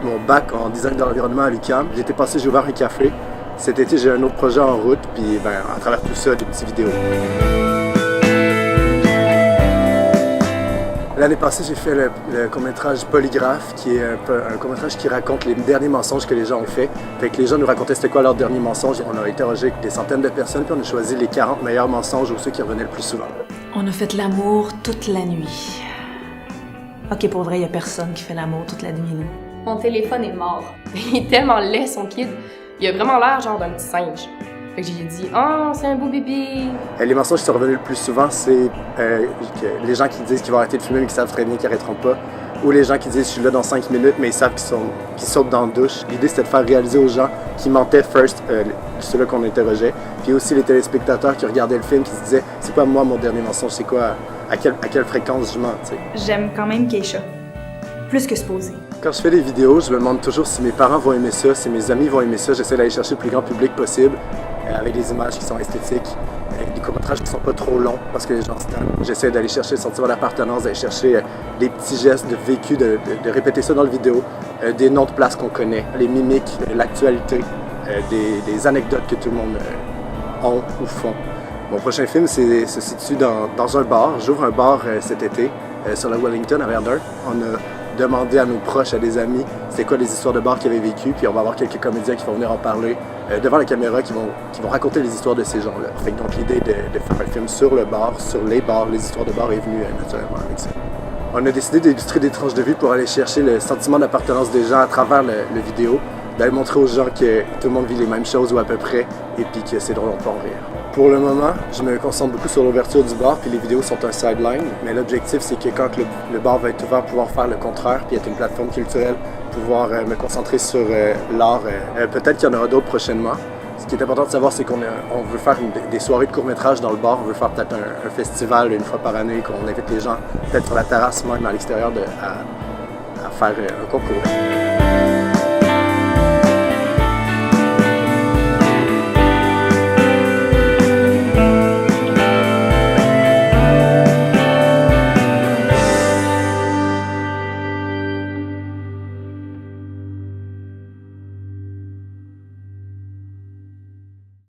mon bac en design de l'environnement à l'UQAM. L'été passé, j'ai ouvert un café. Cet été, j'ai un autre projet en route, puis à travers tout ça, des petites vidéos. L'année passée, j'ai fait le court-métrage Polygraphe, qui est un court-métrage qui raconte les derniers mensonges que les gens ont faits. Fait que les gens nous racontaient c'était quoi leurs derniers mensonges. On a interrogé des centaines de personnes, puis on a choisi les 40 meilleurs mensonges ou ceux qui revenaient le plus souvent. On a fait l'amour toute la nuit. Ok, pour vrai, il n'y a personne qui fait l'amour toute la nuit, là. Mon téléphone est mort. Il est tellement laid, son kid. Il a vraiment l'air genre d'un petit singe. Fait que j'ai dit « Oh, c'est un beau bébé! » Les mensonges qui sont revenus le plus souvent, c'est les gens qui disent qu'ils vont arrêter de fumer mais qui savent très bien qu'ils n'arrêteront pas. Ou les gens qui disent « Je suis là dans 5 minutes » mais ils savent qu'ils sautent dans la douche. L'idée, c'était de faire réaliser aux gens qui mentaient first, ceux-là qu'on interrogeait. Puis aussi les téléspectateurs qui regardaient le film, qui se disaient « C'est quoi moi mon dernier mensonge? C'est quoi? À quelle fréquence je mens? » J'aime quand même Keisha. Plus que supposé. Quand je fais des vidéos, je me demande toujours si mes parents vont aimer ça, si mes amis vont aimer ça. J'essaie d'aller chercher le plus grand public possible, avec des images qui sont esthétiques, avec des courts-métrages qui ne sont pas trop longs parce que les gens se tannent. J'essaie d'aller chercher le sentiment d'appartenance, d'aller chercher des petits gestes de vécu, de répéter ça dans la vidéo, des noms de places qu'on connaît, les mimiques, l'actualité, des anecdotes que tout le monde ont ou font. Mon prochain film se situe dans un bar. J'ouvre un bar cet été sur la Wellington à Verdun. On a demandé à nos proches, à des amis, c'était quoi les histoires de bar qu'ils avaient vécues, puis on va avoir quelques comédiens qui vont venir en parler devant la caméra, qui vont raconter les histoires de ces gens-là. Fait que donc l'idée de faire un film sur le bar, sur les bars, les histoires de bar est venue naturellement avec ça. On a décidé d'illustrer des tranches de vie pour aller chercher le sentiment d'appartenance des gens à travers le vidéo, d'aller montrer aux gens que tout le monde vit les mêmes choses ou à peu près, et puis que c'est drôle, on peut en rire. Pour le moment, je me concentre beaucoup sur l'ouverture du bar, puis les vidéos sont un sideline, mais l'objectif c'est que quand le bar va être ouvert, pouvoir faire le contraire, puis être une plateforme culturelle, pouvoir me concentrer sur l'art. Peut-être qu'il y en aura d'autres prochainement. Ce qui est important de savoir, c'est qu'on veut faire des soirées de court-métrage dans le bar, on veut faire peut-être un festival une fois par année, qu'on invite les gens, peut-être sur la terrasse même à l'extérieur, à faire un concours.